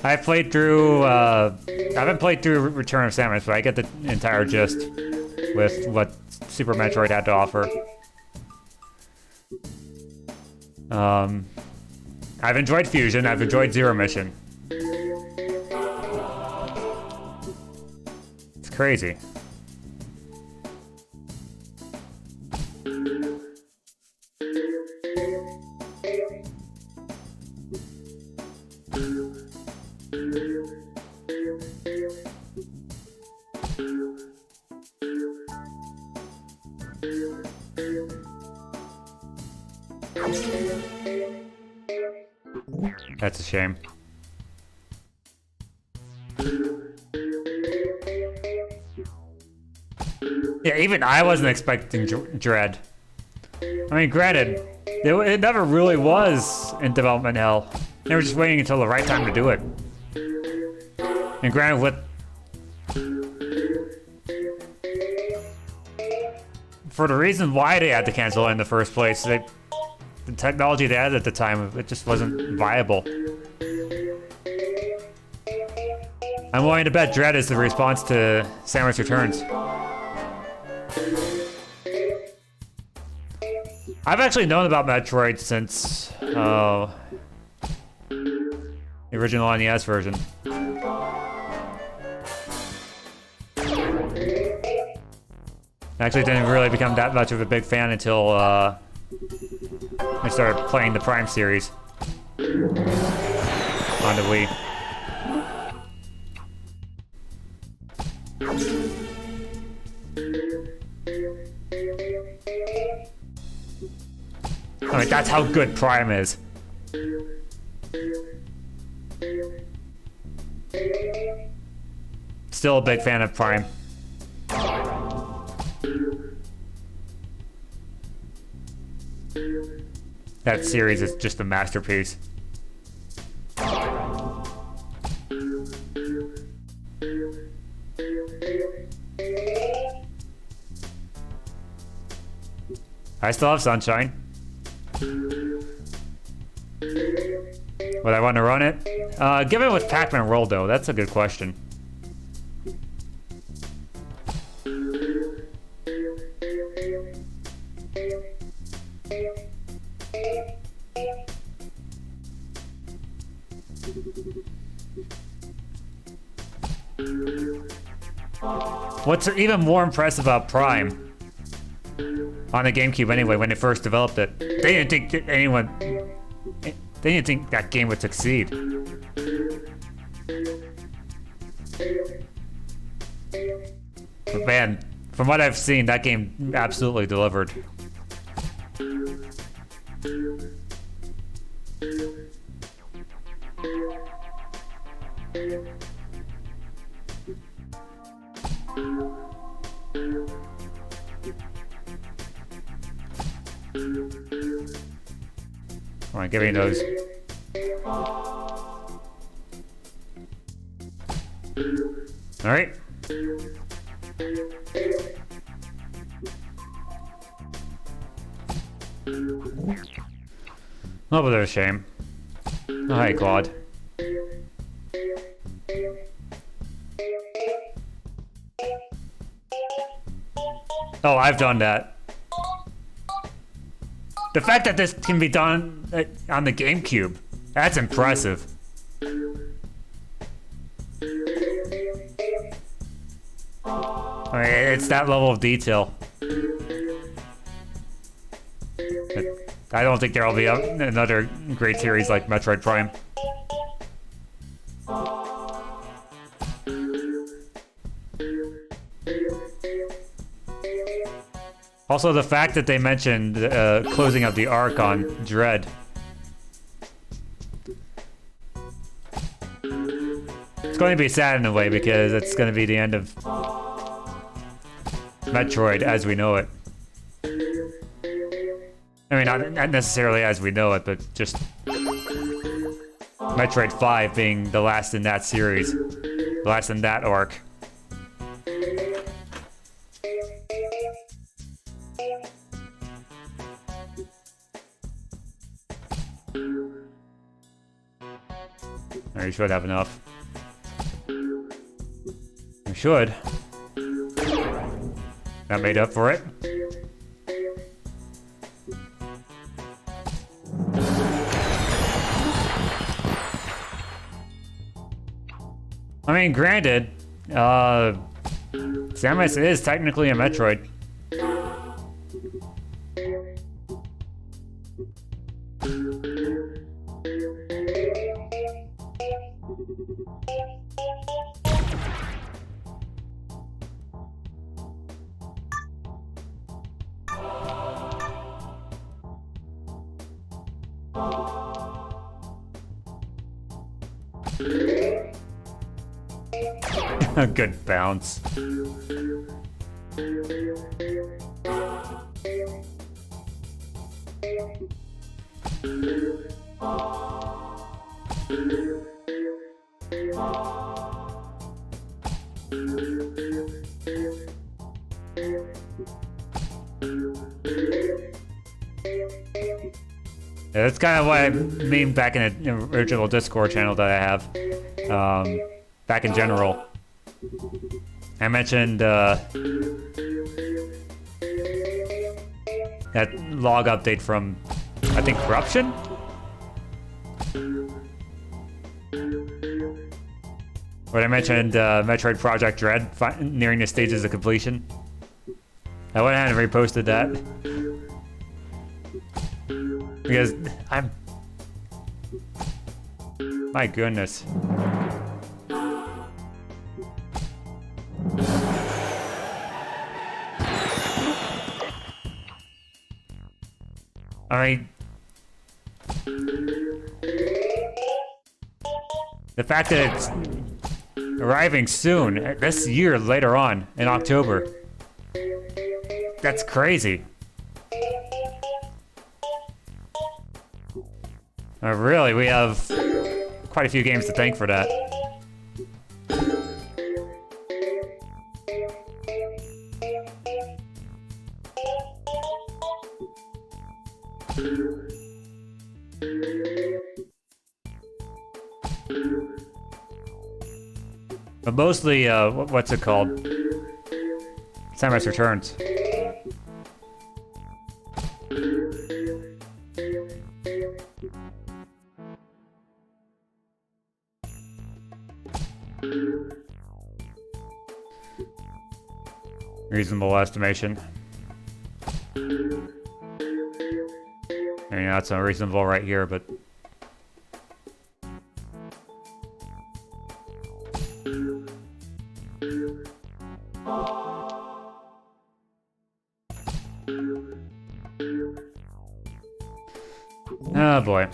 I played through, I haven't played through Return of Samus, but I get the entire gist with what Super Metroid had to offer. I've enjoyed Fusion, I've enjoyed Zero Mission. It's crazy. That's a shame. Yeah, even I wasn't expecting Dread. I mean, granted, it never really was in development hell. They were just waiting until the right time to do it. And granted, with for the reason why they had to cancel it in the first place, the technology they had at the time, it just wasn't viable. I'm willing to bet Dread is the response to Samus Returns. I've actually known about Metroid since the original NES version. I actually didn't really become that much of a big fan until I started playing the Prime series on the Wii. I mean, that's how good Prime is. Still a big fan of Prime. That series is just a masterpiece. I still have Sunshine. Would I want to run it? Give it with Pac-Man World though, that's a good question. What's even more impressive about Prime, on the GameCube anyway, when they first developed it, they didn't think that they didn't think that game would succeed. But man, from what I've seen, that game absolutely delivered. Come on, give me those. All right. Oh, but there's a shame. Oh, hi, Claude. Oh, I've done that. The fact that this can be done on the GameCube, that's impressive. I mean, it's that level of detail. I don't think there'll be another great series like Metroid Prime. Also, the fact that they mentioned closing up the arc on Dread. It's going to be sad in a way because it's going to be the end of Metroid as we know it. I mean, not necessarily as we know it, but just Metroid 5 being the last in that series, the last in that arc. You should have enough. You should. That made up for it. I mean, granted, Samus is technically a Metroid. A good bounce. Yeah, that's kind of what I mean back in the original Discord channel that I have. Back in general. I mentioned that log update from, I think, Corruption? Where I mentioned Metroid Project Dread nearing the stages of completion. I went ahead and reposted that. Because I'm... My goodness. I mean, The fact that it's arriving soon, this year later on, in October. That's crazy. Really, we have quite a few games to thank for that. But mostly, what's it called? Samus Returns. Reasonable estimation. I mean, that's unreasonable right here, but... Oh boy.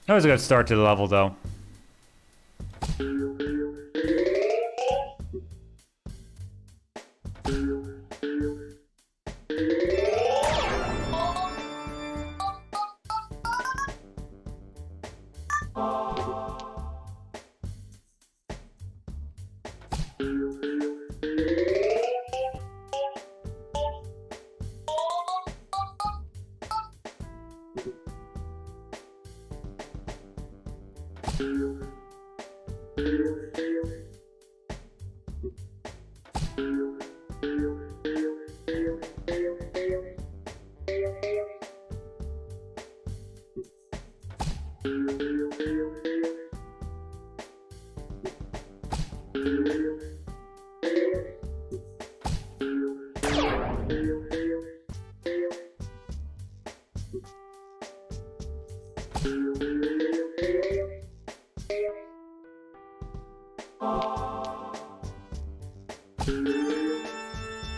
That was a good start to the level, though.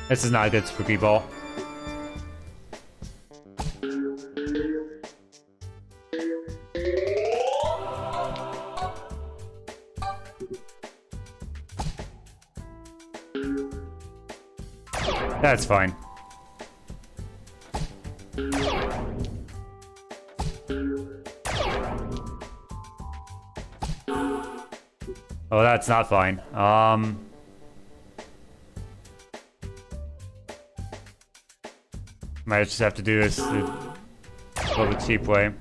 This is not a good spooky ball. That's fine. Oh, that's not fine. Might just have to do this a little bit cheap way.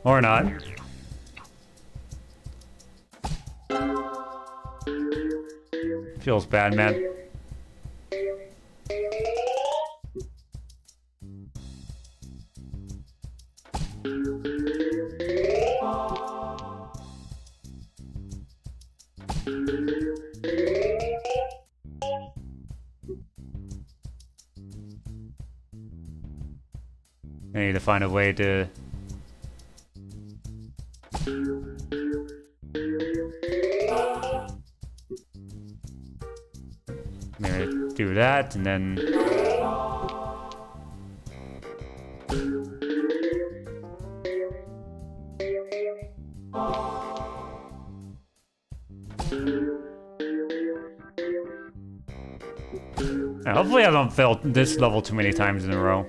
Or not. Feels bad, man. I need to find a way to... Maybe do that, and then... Hopefully I don't fail this level too many times in a row.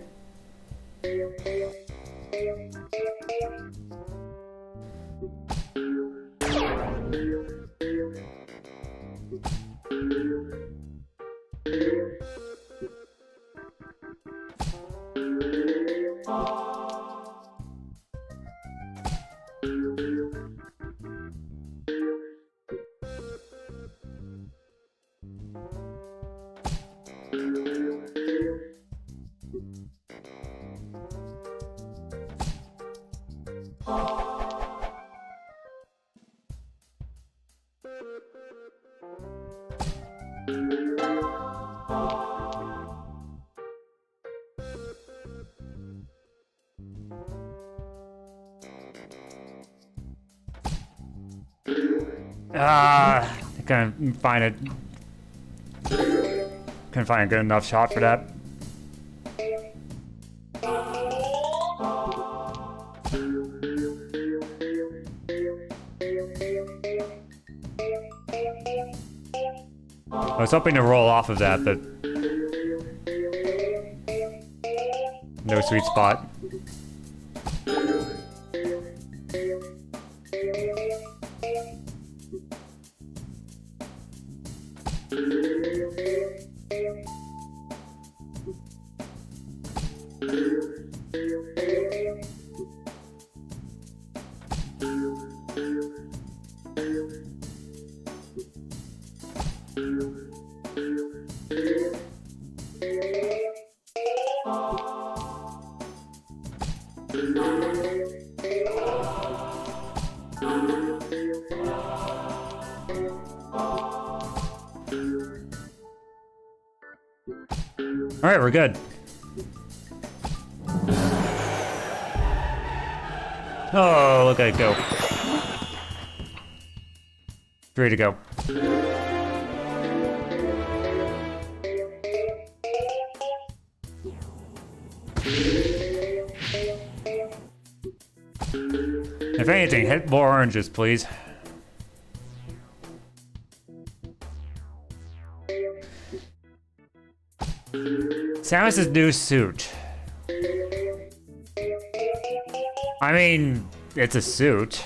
I couldn't find it. Couldn't find a good enough shot for that. I was hoping to roll off of that, but no sweet spot. All right, we're good. Oh, look at it go. 3 to go. If anything, hit more oranges, please. Samus's new suit. I mean, it's a suit.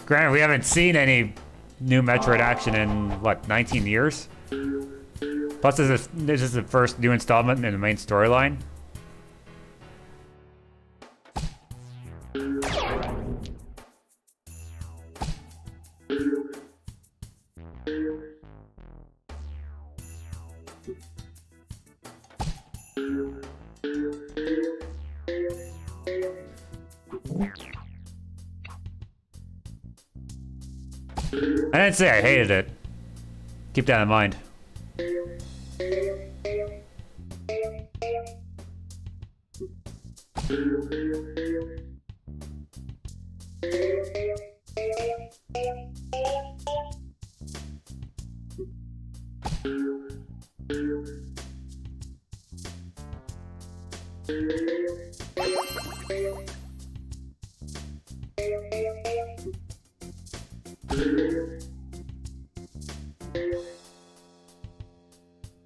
Granted, we haven't seen any new Metroid action in, what, 19 years? Plus, this is the first new installment in the main storyline. I didn't say I hated it. Keep that in mind.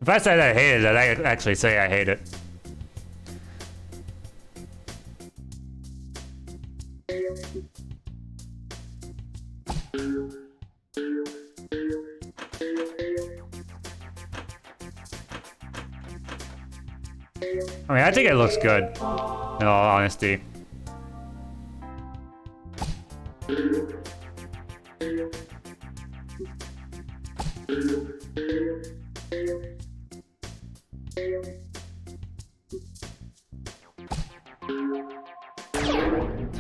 If I said I hated it, I'd actually say I hate it. I mean, I think it looks good, in all honesty.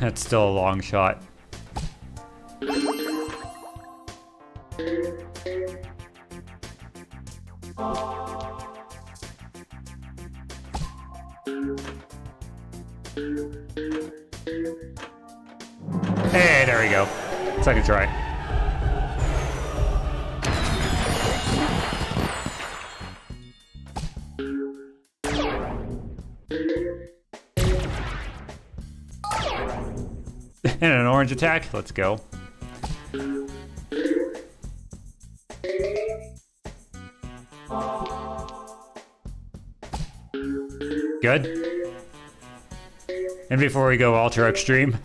That's still a long shot. Hey, there we go. Second try. And an orange attack. Let's go. Good. And before we go ultra extreme.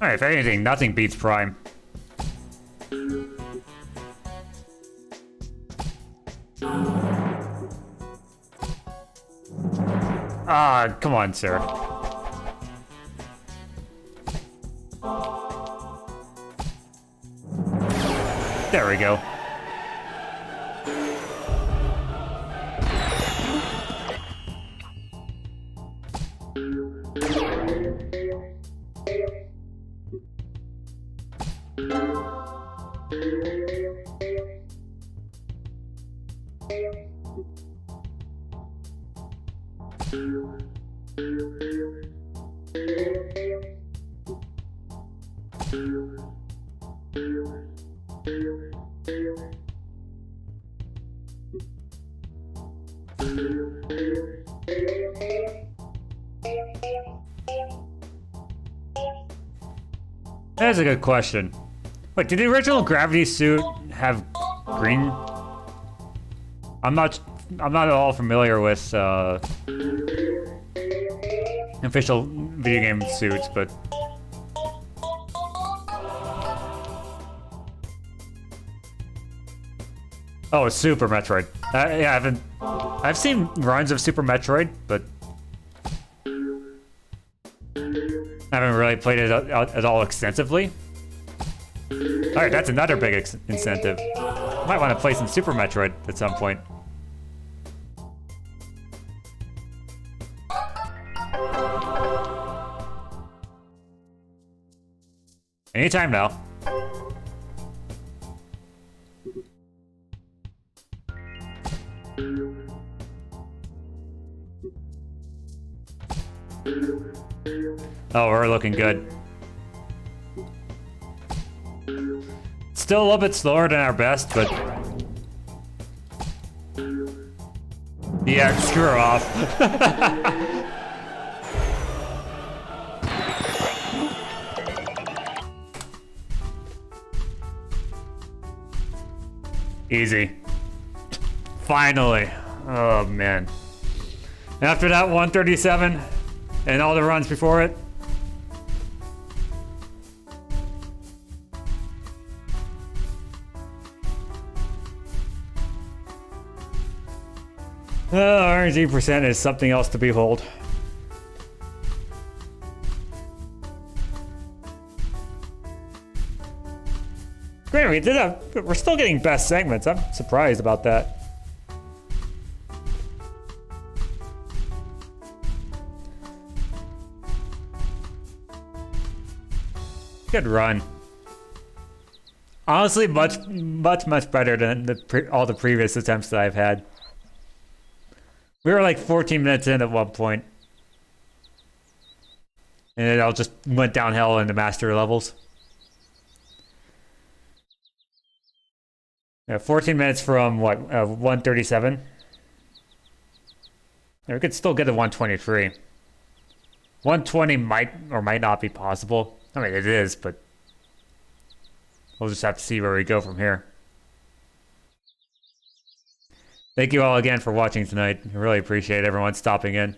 Alright, if anything, nothing beats Prime. Ah, come on, sir. There we go. That's a good question. Wait, did the original Gravity suit have green? I'm not at all familiar with official video game suits, but oh, Super Metroid. Yeah, I've seen runs of Super Metroid, but I haven't really played it at all extensively. All right, that's another big incentive. Might want to play some Super Metroid at some point. Anytime now. Oh, we're looking good. Still a little bit slower than our best, but yeah, screw her off. Easy. Finally. Oh man. After that 137 and all the runs before it. RNG percent is something else to behold. Great, we're still getting best segments. I'm surprised about that. Good run. Honestly, much better than all the previous attempts that I've had. We were like 14 minutes in at one point. And it all just went downhill in the master levels. Yeah, 14 minutes from what, 137? Yeah, we could still get a 123. 120 might or might not be possible. I mean, it is, but we'll just have to see where we go from here. Thank you all again for watching tonight. I really appreciate everyone stopping in.